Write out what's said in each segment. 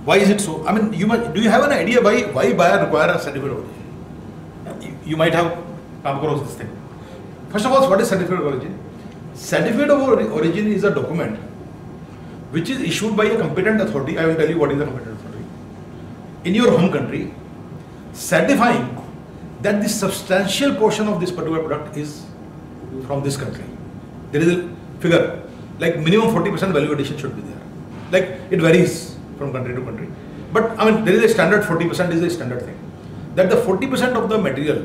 Why is it so? I mean, do you have an idea why buyer require a certificate of origin? You might have come across this thing. First of all, what is certificate of origin? Certificate of origin is a document which is issued by a competent authority. I will tell you what is the competent authority in your home country, certifying that the substantial portion of this particular product is from this country. There is a figure, like minimum 40% value addition should be there. Like it varies from country to country. But I mean, there is a standard 40% is a standard thing. That the 40% of the material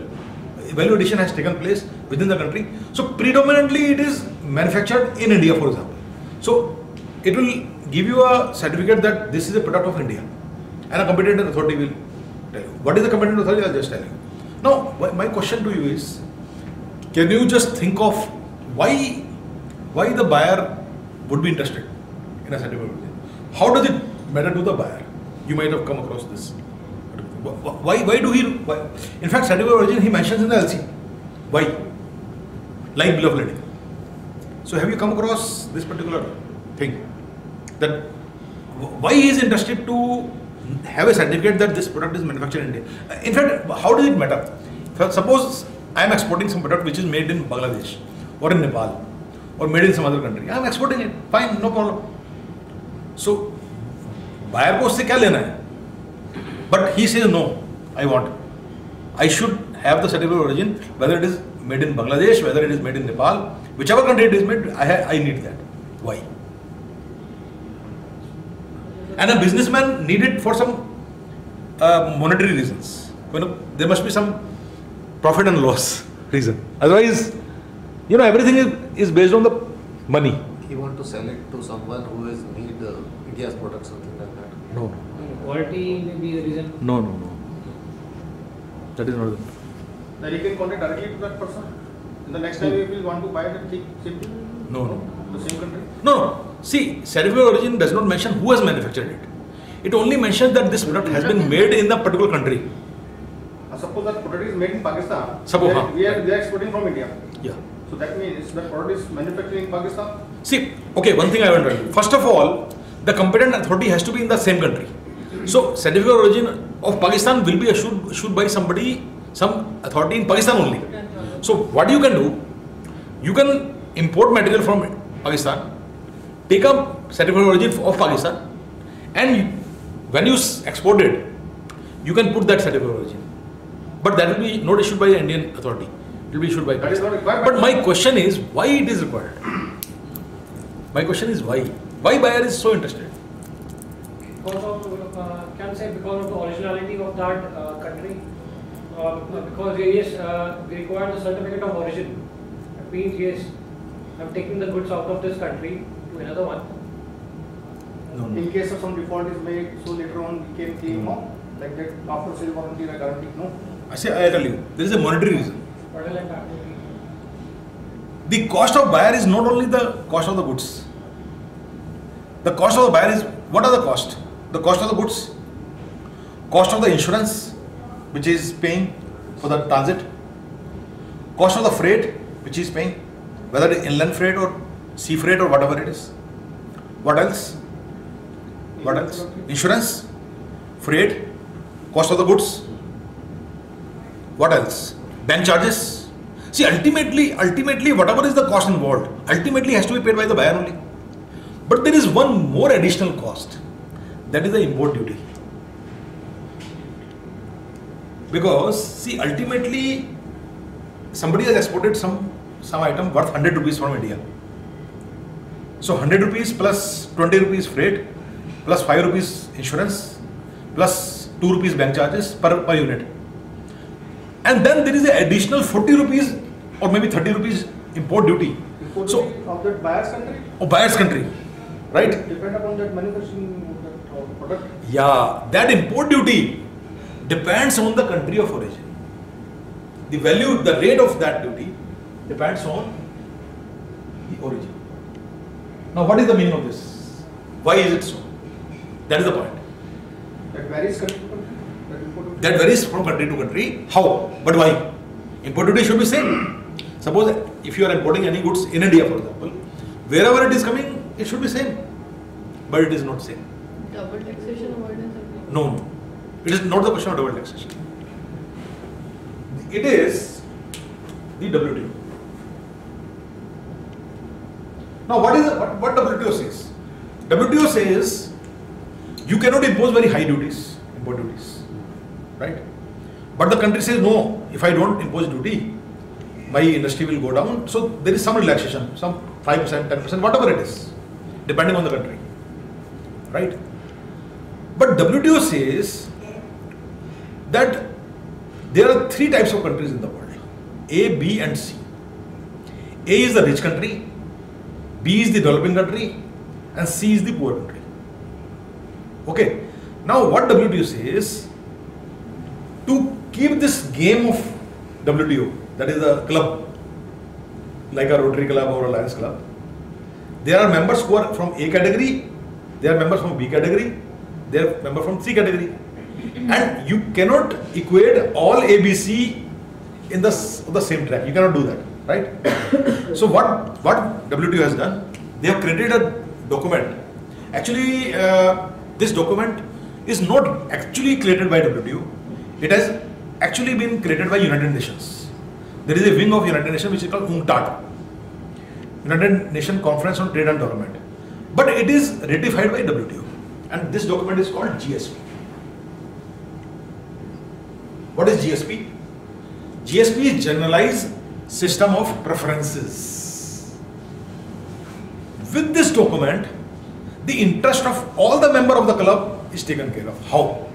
value addition has taken place within the country. So predominantly it is manufactured in India, for example. So it will give you a certificate that this is a product of India. And a competent authority will tell you. What is the competent authority? I'll just tell you. Now, my question to you is, can you just think of why the buyer would be interested in a certificate of origin? How does it matter to the buyer? You might have come across this. Why do he? Why? In fact, certificate of origin he mentions in the LC. Why? Like bill of lading. So have you come across this particular thing? That why he is interested to have a certificate that this product is manufactured in India? In fact, how does it matter? Suppose I am exporting some product which is made in Bangladesh or in Nepal or made in some other country. I am exporting it. Fine, no problem. So buyer को उससे क्या लेना है? But he says no, I should have the certificate of origin, whether it is made in Bangladesh, whether it is made in Nepal, whichever country it is made, I need that. Why? And a businessman need it for some monetary reasons. There must be some profit and loss reason. Otherwise, everything is based on the money. He want to sell it to someone who is need India's product, something like that. No. Quality may be the reason. No. That is not the. Then you can contact directly to that person. In the next time you will want to buy it, simply No. the same country. No. See, certificate of origin does not mention who has manufactured it. It only mentions that this product has been made in the particular country. Suppose that product is made in Pakistan. Suppose, we are exporting from India. Yeah. So that means the product is manufactured in Pakistan. See, okay, one thing I want to tell you. First of all, the competent authority has to be in the same country. So, certificate of origin of Pakistan will be issued by somebody, some authority in Pakistan only. So, what you can do, you can import material from Pakistan, take a certificate of origin of Pakistan, and when you export it, you can put that certificate of origin. But that will be not issued by the Indian authority. It will be issued by That is Pakistan. not required. But my question is, why it is required? My question is why? Why buyer is so interested? Because of, can say because of the originality of that country. Because yes, we require the certificate of origin. It means yes, I'm taking the goods out of this country to another one. No. In case of some default is made, so later on we can claim no, like that after sale warranty or guarantee, no. I tell you, there is a monetary reason. What is like that? The cost of buyer is not only the cost of the goods. The cost of the buyer is, what are the costs? The cost of the goods, cost of the insurance, which is paying for the transit, cost of the freight, which is paying, whether it is inland freight or sea freight or whatever it is. What else? What else? Insurance, freight, cost of the goods. What else? Bank charges. See, ultimately, whatever is the cost involved, ultimately has to be paid by the buyer only. But there is one more additional cost. That is the import duty. Because, see, ultimately, somebody has exported some item worth 100 rupees from India. So 100 rupees plus 20 rupees freight, plus 5 rupees insurance, plus 2 rupees bank charges per unit. And then there is an additional 40 rupees or maybe 30 rupees import duty. Import So, duty of that buyer's country. or buyer's country, right? Depend upon that manufacturing of that product. Yeah, that import duty depends on the country of origin. The value, the rate of that duty depends on the origin. Now, what is the meaning of this? Why is it so? That is the point. That varies country to country. That import duty. That varies from country to country. How? But why? Import duty should be same. Suppose if you are importing any goods in India, for example, wherever it is coming, it should be same. But it is not same. double taxation avoidance agreement? No, no. It is not the question of double taxation. It is the WTO. Now, what WTO says? WTO says you cannot impose very high duties, import duties, right? But the country says no. If I don't impose duty, my industry will go down. So there is some relaxation, some 5%, 10%, whatever it is, depending on the country, right? But WTO says that there are three types of countries in the world: A, B, and C. A is the rich country, B is the developing country, and C is the poor country. Okay. Now what WTO says, to keep this game of WTO, that is a club, like a Rotary Club or a Lions Club, there are members who are from A category, there are members from B category, there are members from C category. And you cannot equate all A, B, C in the same track. You cannot do that, right? So what WTO has done, they have created a document. Actually, this document is not actually created by WTO. It has actually been created by United Nations. There is a wing of United Nations which is called UNCTAD, United Nations Conference on Trade and Development. But it is ratified by WTO. And this document is called GSP. What is GSP? GSP is Generalized System of Preferences. With this document, the interest of all the members of the club is taken care of. How?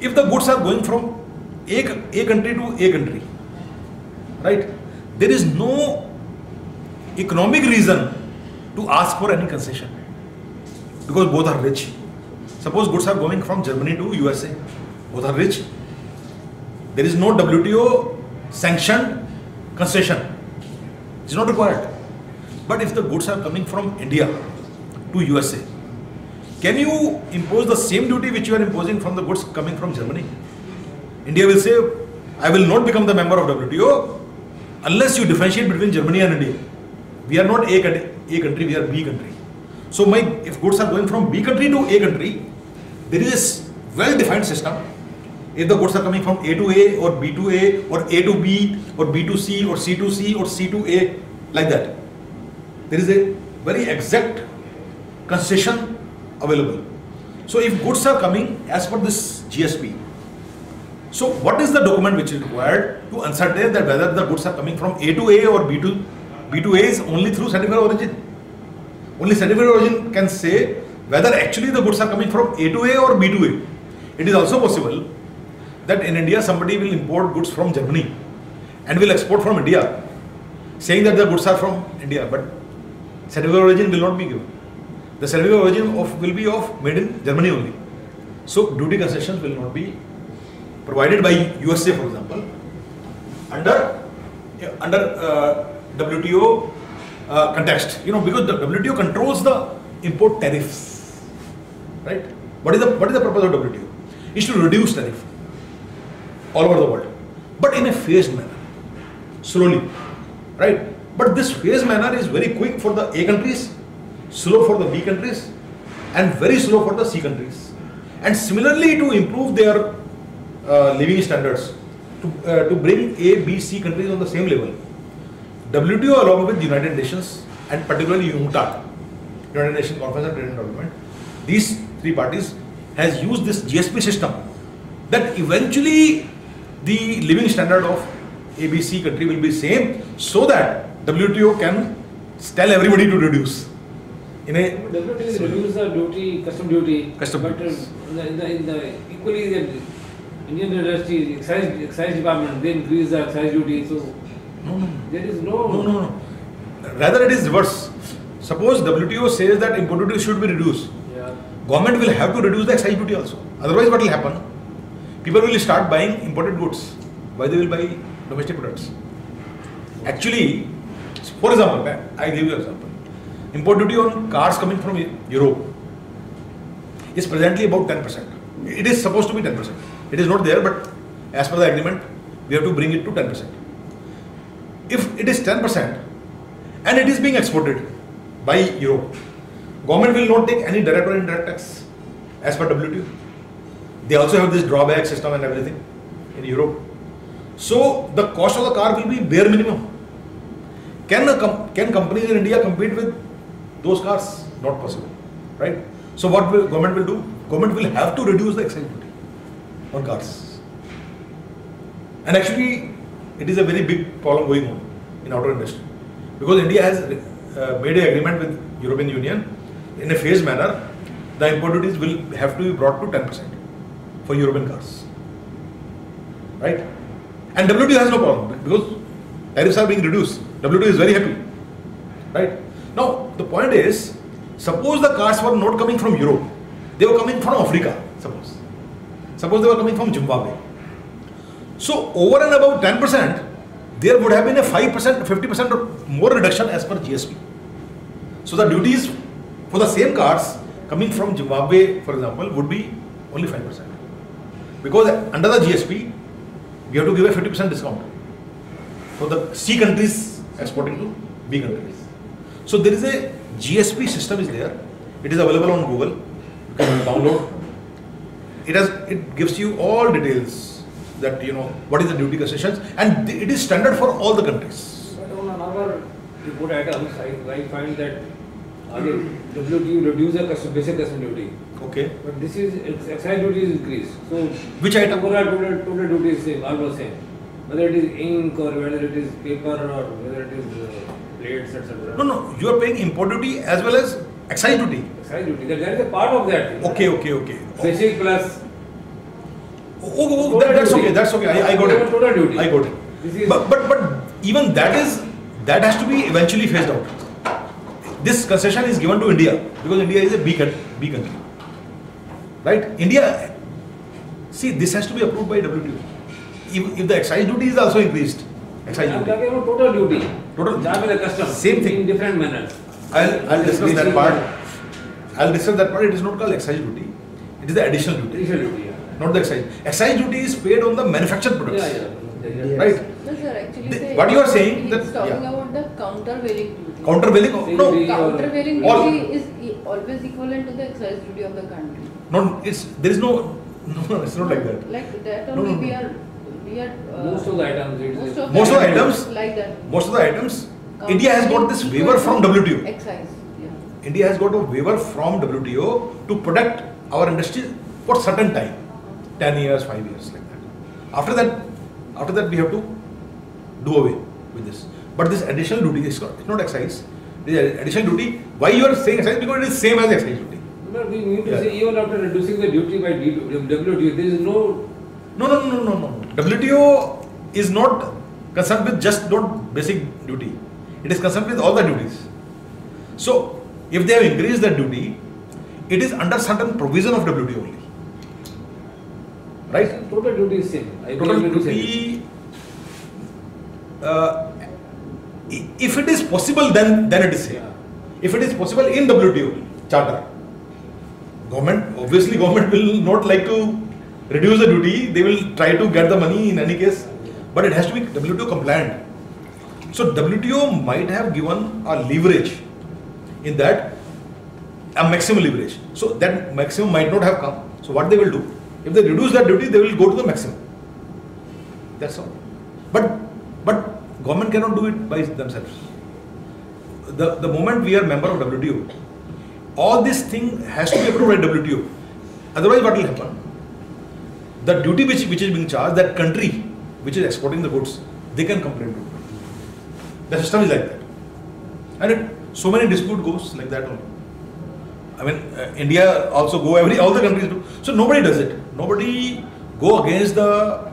If the goods are going from A country to A country, right? There is no economic reason to ask for any concession because both are rich. Suppose goods are going from Germany to USA, both are rich. There is no WTO sanctioned concession. It is not required. But if the goods are coming from India to USA, can you impose the same duty which you are imposing from the goods coming from Germany? India will say, I will not become the member of WTO unless you differentiate between Germany and India. We are not A country, we are B country. So if goods are going from B country to A country, there is a well-defined system. If the goods are coming from A to A or B to A or A to B or B to C or C to C or C to A, like that, there is a very exact concession available. So if goods are coming as per this GSP, so what is the document which is required to ascertain that whether the goods are coming from A to A or B to A is only through certificate of origin. Only certificate of origin can say whether actually the goods are coming from A to A or B to A. It is also possible that in India somebody will import goods from Germany and will export from India, saying that the goods are from India, but certificate of origin will not be given. The certificate of origin will be of made in Germany only. So duty concessions will not be provided by USA, for example, under WTO context. Because the WTO controls the import tariffs, right? What is the purpose of WTO? Is to reduce tariff all over the world, but in a phased manner, slowly, right? But this phased manner is very quick for the A countries, slow for the B countries, and very slow for the C countries. And similarly, to improve their living standards, to bring A, B, C countries on the same level, WTO along with the United Nations and particularly UNCTAD, United Nations Conference on Trade and Development, these three parties has used this GSP system that eventually the living standard of ABC country will be same, so that WTO can tell everybody to reduce. WTO reduce the duty, custom duty. Custom but duties. in the equally the Indian industry, excise department, they increase the excise duty. So No. there is no. No. Rather, it is reverse. Suppose WTO says that import duty should be reduced. Yeah. Government will have to reduce the excise duty also. Otherwise, what will happen? People will start buying imported goods. Why they will buy domestic products? Actually, for example, I give you an example. Import duty on cars coming from Europe is presently about 10%. It is supposed to be 10%. It is not there, but as per the agreement, we have to bring it to 10%. If it is 10% and it is being exported by Europe, Government will not take any direct or indirect tax as per WTO. They also have this drawback system and everything in Europe. So the cost of the car will be bare minimum. Can companies in India compete with those cars? Not possible, right? So what will government will do? Government will have to reduce the excise duty on cars. And actually, it is a very big problem going on in auto industry because India has made an agreement with European Union in a phased manner. The import duties will have to be brought to 10% for European cars, right? And WTO has no problem because tariffs are being reduced. WTO is very happy, right? Now the point is, suppose the cars were not coming from Europe, they were coming from Africa. Suppose they were coming from Zimbabwe. So over and above 10%, there would have been a 5%, 50% or more reduction as per GSP. So the duties for the same cars coming from Zimbabwe, for example, would be only 5%. Because under the GSP, we have to give a 50% discount for the C countries exporting to B countries. So there is a GSP system is there. It is available on Google. You can download. It gives you all details that what is the duty concessions, and it is standard for all the countries. But on our import items, I find that WTO reduce the basic custom duty. Okay. But this is excise duty is increased. So Which item? Total duty is same, almost same. Whether it is ink or whether it is paper or whether it is plates, etc. No. You are paying import duty as well as excise duty. Excise duty. There is a part of that. Okay. Basic plus. That's okay. I got it. Total duty. I got it. This is But even that has to be eventually phased out. This concession is given to India because India is a B country, right? India, see, this has to be approved by WTO. If the excise duty is also increased, excise I'm duty. talking about total duty. Total- Charge with the custom. Same thing. In different manners. I'll discuss that part. It is not called excise duty. It is the additional duty, Additional duty, yeah. not the excise. Excise duty is paid on the manufactured products, Yeah. right? No, sir, actually, What you are saying he's that- talking yeah. about the countervailing duty. Countervailing? No, Countervailing All- duty is always equivalent to the excise duty of the country. there is no, it's not like that. Like that No, only no. we are. Most of the items, it is- Most of the items- like that. Most of the items, India has got this waiver from WTO. Excise, yeah. India has got a waiver from WTO to protect our industry for certain time, 10 years, 5 years, like that. After that, we have to do away with this. But this additional duty is not excise. This additional duty. Why you are saying excise? Because it is same as excise duty. But we need to Yeah. say even after reducing the duty by WTO, there is no. No. WTO is not concerned with just not basic duty. It is concerned with all the duties. So, if they have increased the duty, it is under certain provision of WTO only. Right? Total duty is same. I Total believe it is same. duty, if it is possible, then it is same. Yeah. If it is possible in WTO charter, government will not like to reduce the duty. They will try to get the money in any case, but it has to be WTO compliant. So WTO might have given a leverage in that, a maximum leverage. So that maximum might not have come. So what they will do? If they reduce that duty, they will go to the maximum. That's all. But government cannot do it by themselves. The moment we are member of WTO, all this thing has to be approved by WTO. Otherwise, what will happen? The duty which is being charged, that country which is exporting the goods, they can complain to. The system is like that, and so many dispute goes like that only. I mean, India also all the countries do. So nobody does it. Nobody go against the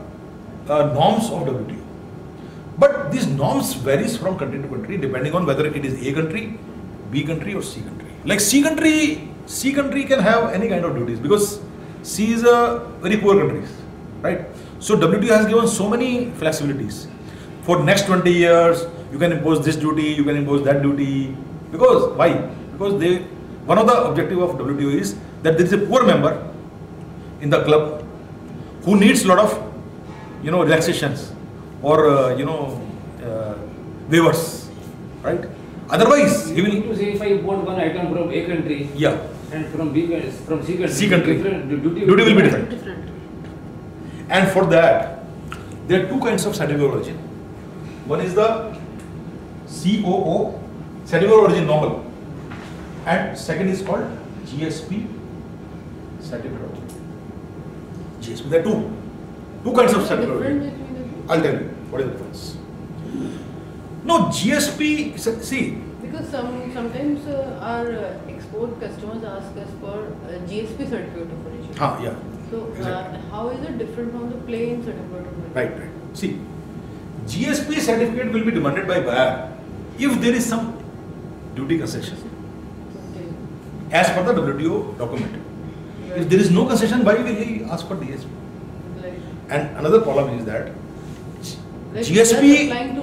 norms of WTO. But these norms varies from country to country depending on whether it is A country, B country or C country. Like C country can have any kind of duties because C is a very poor country, right? So WTO has given so many flexibilities. For next 20 years, you can impose this duty, you can impose that duty. Because why? Because one of the objective of WTO is that there is a poor member in the club who needs a lot of relaxations or waivers, right? Otherwise, he You will. need to say if I import one item from A country Yeah. and from from C country, C country. different, the duty Duty will be different. Different. And for that, there are two kinds of certificate of origin. One is the COO, certificate of origin normal, and second is called GSP, certificate of origin. GSP. There are two kinds of What's the certificate of origin. difference between the two? I'll tell you what is the difference. No, GSP. See, Because sometimes our export customers ask us for GSP certificate of origin. yeah, So exactly. how is it different from the plain certificate of origin? right. See, GSP certificate will be demanded by buyer if there is some duty concession Okay. as per the WTO document. If there is no concession, why will he ask for GSP? Like, And another problem is that like GSP. if we are supplying to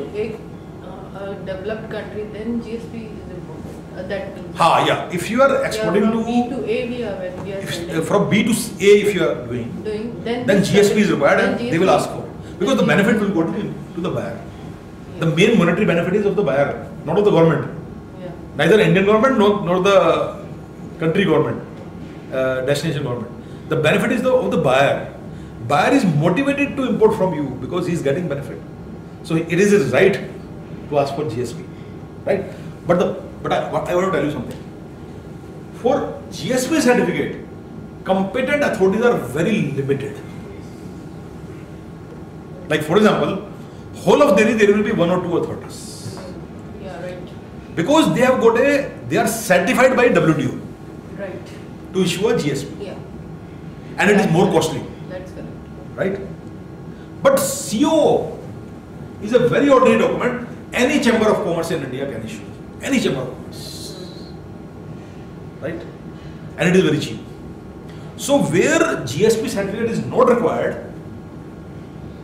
a developed country, then GSP is important. That means. Yeah. If you are exporting from B to, to A, we are when we are sending. from B to A, if you are doing, Then then GSP is required then and they will GSP ask for it. Because the benefit will go to the buyer. The main monetary benefit is of the buyer, not of the government. Yeah. Neither Indian government nor the country government, destination government. The benefit is of the buyer. Buyer is motivated to import from you because he is getting benefit. So it is his right to ask for GSP, right? But I want to tell you something. For GSP certificate, competent authorities are very limited. Like for example, whole of Delhi there will be one or two authorities Yeah, right. because they are certified by WTO Right. to issue a GSP, Yeah. and it is more costly, That's correct. right? But CO is a very ordinary document. Any chamber of commerce in India can issue. Any chamber of commerce, right? And it is very cheap. So where GSP certificate is not required,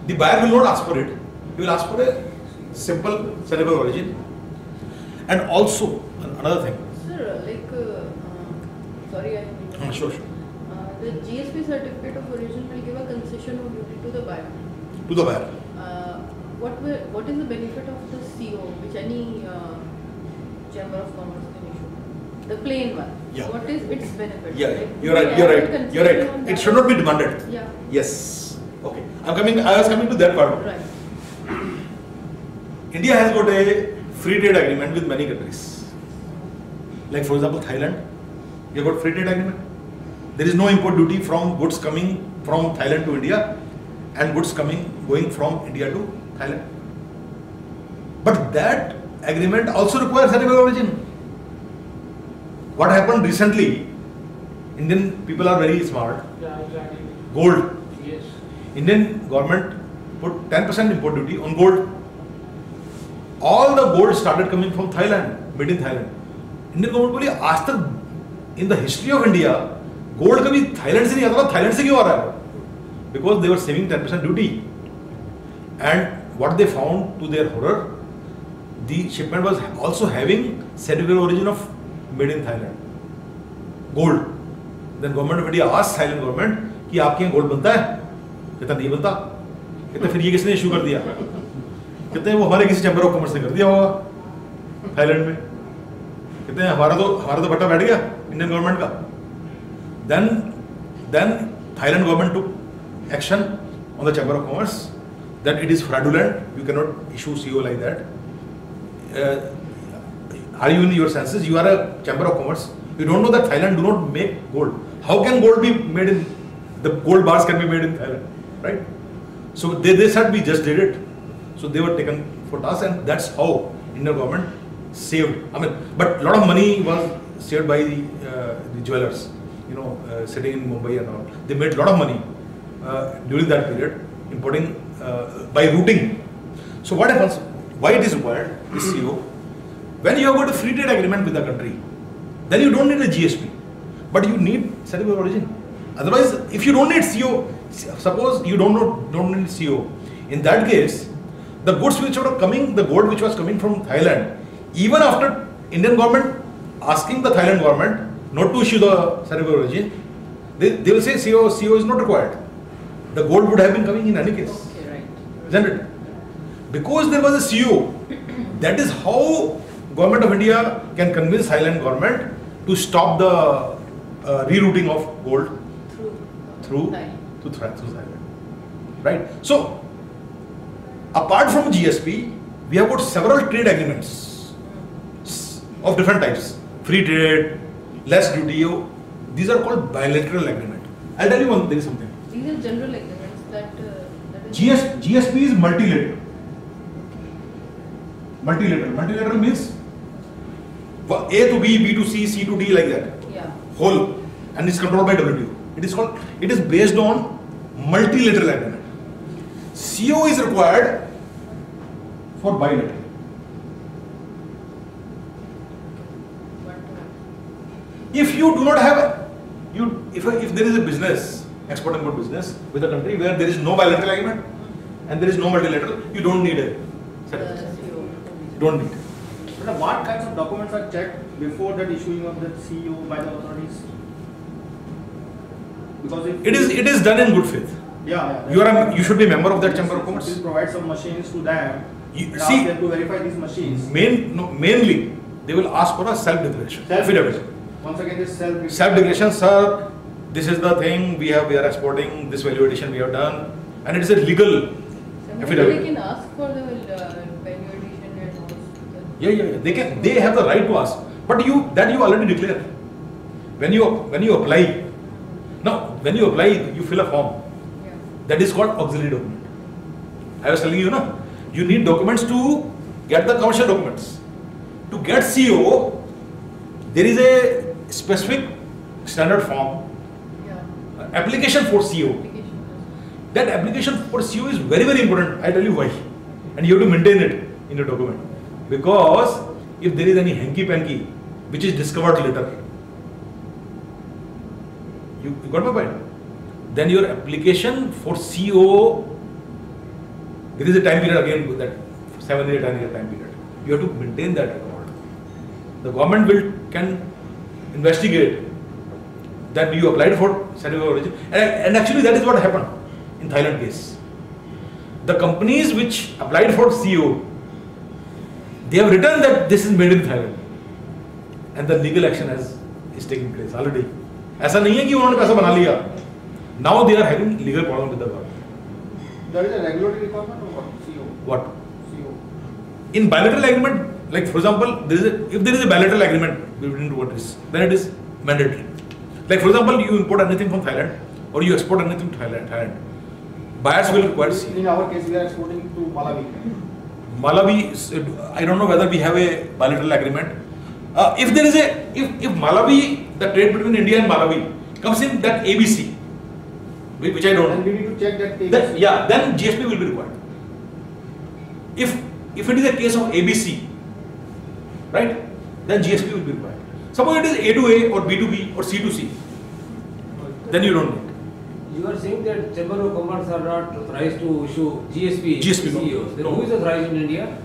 the buyer will not ask for it. He will ask for a simple certificate of origin. And also another thing. Sir, sorry, I Sure. the GSP certificate of origin will give a concession or duty to the buyer. To the buyer. What is the benefit of the CO, which any chamber of commerce can issue? The plain one. Yeah. What is its benefit? Yeah, Like, you're right. do You're we have right. a You're concession right. on It that? should not be demanded. Yeah. Yes. Okay. I was coming to that part. Right. India has got a free trade agreement with many countries. Like for example, Thailand. You have got free trade agreement. There is no import duty from goods coming from Thailand to India and goods going from India to Thailand. But that agreement also requires certificate of origin. What happened recently? Indian people are very smart. Yeah, exactly. Gold. Yes. Indian government put 10% import duty on gold. All the gold started coming from Thailand, made in Thailand. Indian government बोली आज तक in the history of India gold कभी Thailand से नहीं आता था, Thailand से क्यों आ रहा है? Because they were saving 10% duty. And what they found to their horror, the shipment was also having certificate of origin of made in Thailand. Gold. Then government of India asked Thailand government कि आपके यहाँ gold बनता है? कहता नहीं बनता. कहते फिर ये किसने इशू कर दिया? कहते हैं वो हमारे किसी चैम्बर ऑफ कॉमर्स ने कर दिया होगा थाईलैंड में. कहते हैं हमारा तो बट्टा बैठ गया इंडियन गवर्नमेंट का. Then Thailand government took action on the chamber of commerce that it is fraudulent. You cannot issue CO like that. Are you in your senses? You are a chamber of commerce. You don't know that Thailand do not make gold. How can gold be made in, the gold bars can be made in Thailand, right? So they said we just did it. So they were taken for task, and that's how Indian government saved. I mean, but a lot of money was saved by the jewelers, sitting in Mumbai and all. They made a lot of money during that period, importing by routing. So what happens? Why it is required, this CO? When you have got a free trade agreement with the country, then you don't need a GSP, but you need certificate of origin. Otherwise, if you don't need CO, suppose you don't need CO, in that case, the goods which were coming, the gold which was coming from Thailand, even after Indian government asking the Thailand government not to issue the certificate of origin, they will say CO is not required. The gold would have been coming in any case, Okay, right. isn't it? Because there was a CO, that is how Government of India can convince Thailand government to stop the rerouting of gold through Thailand. Right? So, apart from GSP, we have got several trade agreements of different types. Free trade, less duty. These are called bilateral agreement. I'll tell you one thing, something. These are general agreements that is GSP is multilateral. Multilateral means A to B, B to C, C to D, like that. yeah. Whole, and it's controlled by WTO. It is based on multilateral agreement. CO is required for bilateral. If you do not have, if there is a business, export import business with a country where there is no bilateral agreement and there is no multilateral, you don't need a certificate. You don't need. But what kinds of documents are checked before that issuing of the CO by the authorities? Because if It is done in good faith. yeah. You should be a member of that chamber of commerce. Please provide some machines to them You and see- ask them to verify these machines. Mainly, they will ask for a self-declaration. Affidavit. Once again, this self. Self-declaration, sir, this is the thing we are exporting, this value addition we have done, and it is a legal Sometimes affidavit. they can ask for the value addition and all. Yeah. They have the right to ask. But you already declare. When you apply, now when you apply, you fill a form. Yeah. That is called auxiliary document. I was telling you, no? You need documents to get the commercial documents. To get CO, there is a specific standard form, Yeah. application for CO. Application. That application for CO is very, very important. I tell you why. And you have to maintain it in your document. Because if there is any hanky-panky which is discovered later, you got my point? Then your application for CO, there is a time period again with that 7-year, 10-year time period. You have to maintain that record. The government can investigate that you applied for certificate of origin, and actually that is what happened in Thailand case. The companies which applied for CO, they have written that this is made in Thailand, and the legal action is taking place already. ऐसा नहीं है कि उन्होंने पैसा बना लिया. Now they are having legal problem with the government. There is a regulatory requirement or what? CO. What? CO. In bilateral agreement, like for example, if there is a bilateral agreement between two countries, then it is mandatory. Like for example, you import anything from Thailand or you export anything to Thailand, buyers will require CO. In our case, we are exporting to Malawi. Malawi, I don't know whether we have a bilateral agreement. If there is if Malawi, the trade between India and Malawi comes in that ABC, which I don't And know, we need to check that. then GSP will be required. If it is a case of ABC, right, then GSP will be required. Suppose it is A to A or B to B or C to C, then you don't need. You are saying that Chamber of Commerce are not authorized to issue GSP, GSP, no. CEOs. Then No. who is authorized in India?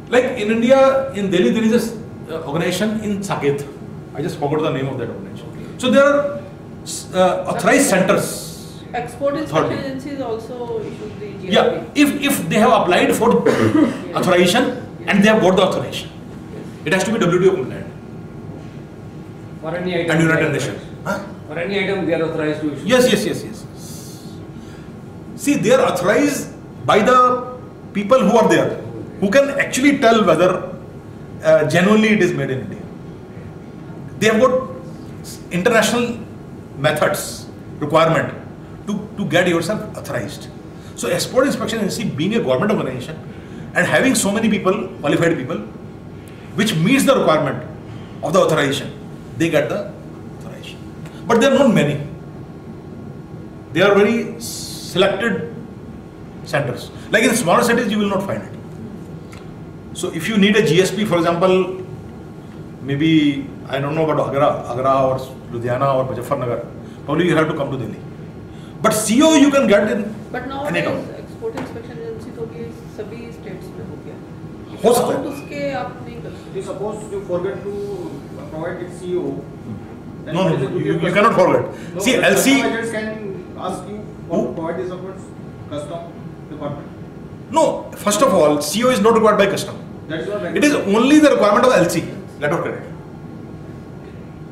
Like in India, in Delhi, there is a organization in Saket. I just forgot the name of that organization. So there are authorized centers. Export Authority. inspection agencies also issue the GSP. Yeah, if they have applied for authorization and they have got the authorization, it has to be WTO compliant For any item. and they United are Nations. authorized. Huh? For any item they are authorized to issue. Yes. See, they are authorized by the people who are there, who can actually tell whether genuinely it is made in India. They have got international methods, requirement to get yourself authorized. So Export Inspection Agency, being a government organization and having so many people, qualified people, which meets the requirement of the authorization, they get the authorization. But there are not many. They are very selected centers. Like in smaller cities, you will not find it. So if you need a GSP, for example, maybe, I don't know about Agra or Ludhiana or Muzaffarnagar, probably you have to come to Delhi. But CO you can get in But now any town. Export inspection agency तो भी सभी states में हो गया. हो सकता है. Without उसके आप नहीं कर सकते. If suppose you forget to provide its CO, then No, there is a duty you of cannot custom. forget. No, See, the LC, custom agents can ask you Who? to provide these documents. Custom department. no, first of all, CO is not required by custom. That is not It is only the requirement of LC, letter of credit.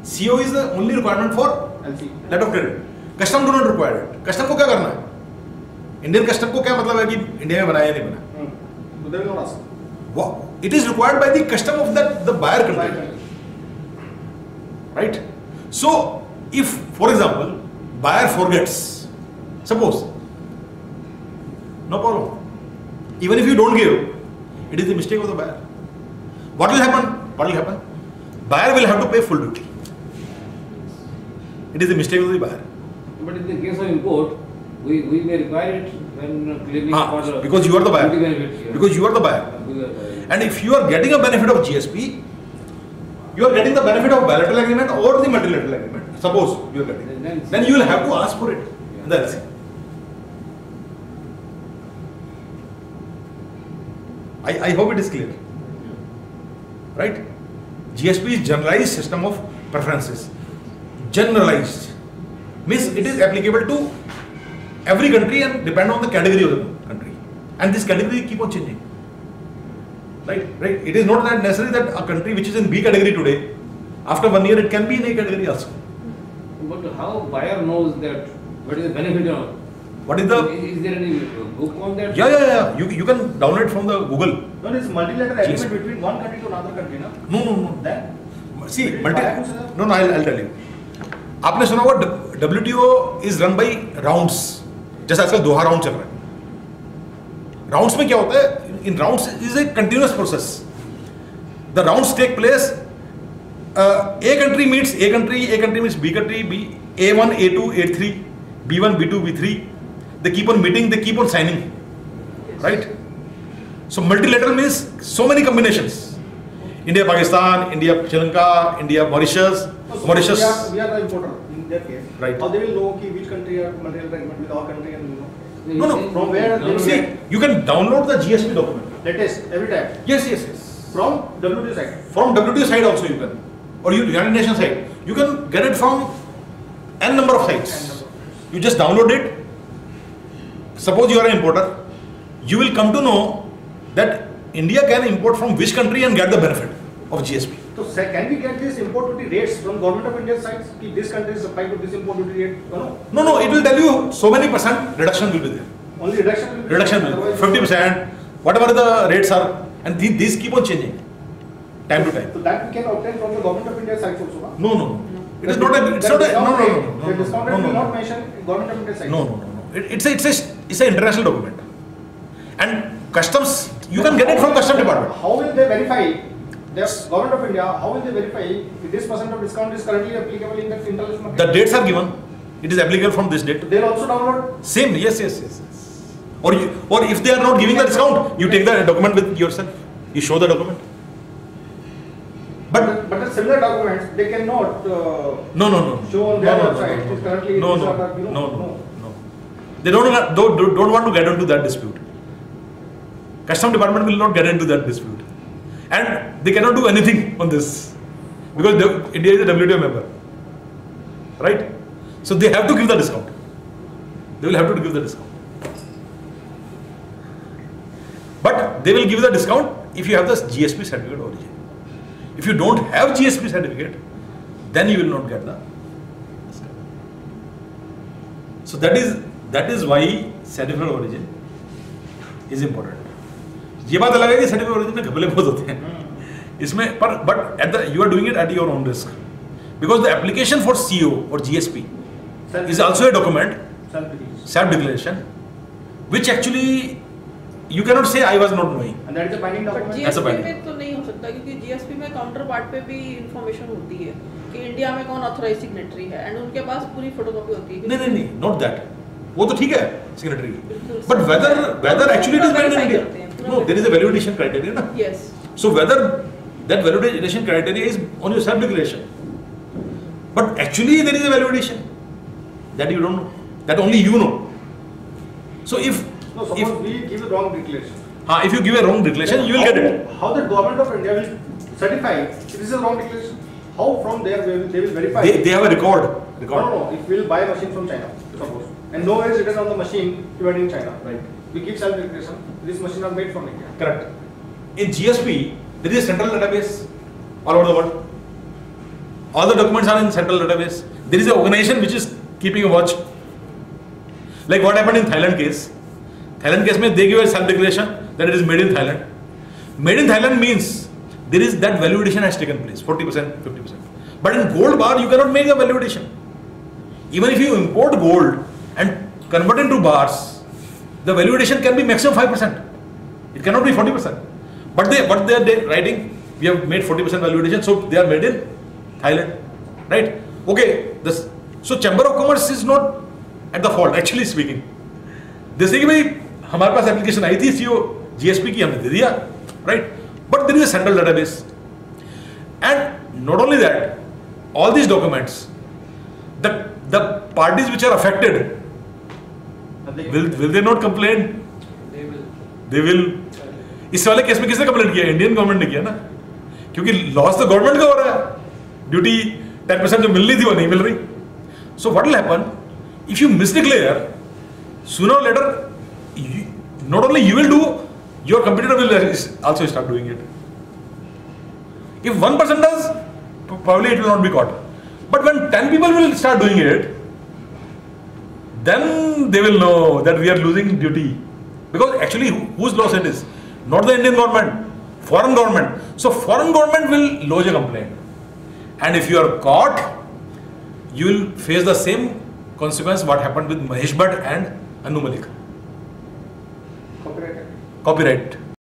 CO is the only requirement for LC. letter of credit. Custom do not require it. Custom को क्या करना है? Indian custom को क्या मतलब है कि India में बनाया या नहीं बनाया? So they will not ask. It is required by the custom of the buyer country, right? So if, for example, buyer forgets, suppose, no problem. Even if you don't give, it is the mistake of the buyer. What will happen? What will happen? Buyer will have to pay full duty. It is the mistake of the buyer. But in the case of import, we may require it when claiming for the Because you are the buyer. duty benefit, yeah. Because you are the buyer. We are buying. And if you are getting a benefit of GSP, you are getting the benefit of bilateral agreement or the multilateral agreement. Suppose you are getting, then you will have to ask for it in the LC. I hope it is clear, right? GSP is generalized system of preferences. Generalized means it is applicable to every country and depend on the category of the country. And this category keep on changing. Right? It is not that necessary that a country which is in B category today, after 1 year it can be in A category also. But how buyer knows that what is the benefit of? What is the? Is there any book on that? Yeah. You can download it from the Google. No, this multilateral agreement GSP. between one country to another country, na? No. Then See, Buyer who says- no, I'll tell you. आपने सुना होगा WTO is run by rounds. जैसे आजकल दोहा round चल रहा है. Rounds में क्या होता है? In rounds is a continuous process. The rounds take place. A country meets A country meets B country, A1, A2, A3, B1, B2, B3. They keep on meeting, they keep on signing. Right? So multilateral means so many combinations. India, Pakistan, India, Sri Lanka, India, Mauritius. Mauritius. we are the importer in their case. Right. How they will know ki which country are multilateral agreement with our country and you know. No. From where they will See, you can download the GSP document. latest every time Yes. from WTO side. From WTO side also you can, or United Nations side. You can get it from n number of sites. You just download it. Suppose you are an importer, you will come to know that India can import from which country and get the benefit of GSP. So can we get this import duty rates from government of India sides? Ki this country is supplied to this import duty rate? No. No, it will tell you so many % reduction will be there. Only reduction will be Reduction will be otherwise- 50%, whatever the rates are, and these keep on changing time to time. So that we can obtain from the government of India sides also, na? No. It is not a, it's not a, The discount rate will not no. mention government of India sides. No. It's an international document. And customs, you can get it from custom department. How will they verify, the government of India, how will they verify if this % of discount is currently applicable in the international market? The dates are given. It is applicable from this date. They'll also download. Same, yes. Or if they are not giving the discount, you take the document with yourself. You show the document. But the similar documents, they cannot No. show on their website. It is currently No. these are the, you know, No. They don't want to get into that dispute. Custom department will not get into that dispute. And they cannot do anything on this. Because India is a WTO member. Right? So they have to give the discount. They will have to give the discount. But they will give the discount if you have the GSP certificate of origin. If you don't have GSP certificate, then you will not get the discount. So that is why certificate of origin is important. ये बात अलग है कि certificate of origin में घपले बहुत होते हैं इसमें पर but you are doing it at your own risk because the application for CO और GSP is also a document, self-declaration, which actually you cannot say I was not knowing. And that is a binding but document. That's a GSP binding. में तो नहीं हो सकता क्योंकि GSP में counter part पे भी इंफॉर्मेशन होती है कि इंडिया में कौन ऑथराइज सिग्नेटरी है एंड उनके पास पूरी फोटोकॉपी होती है नहीं, not that. वो तो ठीक है सिग्नेटरी बिल्कुल। But whether actually it is valid in verify India. करते हैं, पूरा No, there is a validation criteria ना. Yes So whether that validation criteria is on your self-declaration, but actually there is a validation that you don't know, that only you know. So if No, suppose we give a wrong declaration. if you give a wrong declaration, you will get it. How the government of India will certify if this is a wrong declaration? How from there they will verify? They have a record. No. If we will buy a machine from China, suppose, and nowhere is written on the machine made in China. Right. We give self-declaration. This machine are made from India. Correct. in GSP, there is a central database all over the world. All the documents are in central database. There is an organization which is keeping a watch. Like what happened in Thailand case. Thailand case, they give a self-declaration that it is made in Thailand. Made in Thailand means there is that validation has taken place, 40%, 50%. But in gold bar, you cannot make a validation. Even if you import gold and convert into bars, the validation can be maximum 5%. It cannot be 40%. But what they are writing, we have made 40% validation, so they are made in Thailand, right? Okay, so Chamber of Commerce is not at the fault, actually speaking. They say कि भाई हमारे पास application आई थी CO GSP की हमने दे दिया, right? But there is a central database, and not only that, all these documents, the parties which are affected, will they not complain? They will. इस वाले case में किसने कंप्लेंट किया? इंडियन गवर्नमेंट ने किया ना, क्योंकि लॉस तो गवर्नमेंट का हो रहा है. ड्यूटी 10% जो मिलनी थी वो नहीं मिल रही. So what will happen if you misdeclare? Sooner or later, not only you will do, your competitor will also start doing it. If one person does, probably it will not be caught. But when 10 people will start doing it, then they will know that we are losing duty. Because actually, whose loss it is? Not the Indian government, foreign government. So foreign government will lodge a complaint. And if you are caught, you will face the same consequence what happened with Mahesh Bhatt and Anu Malik. Copyright. Copyright.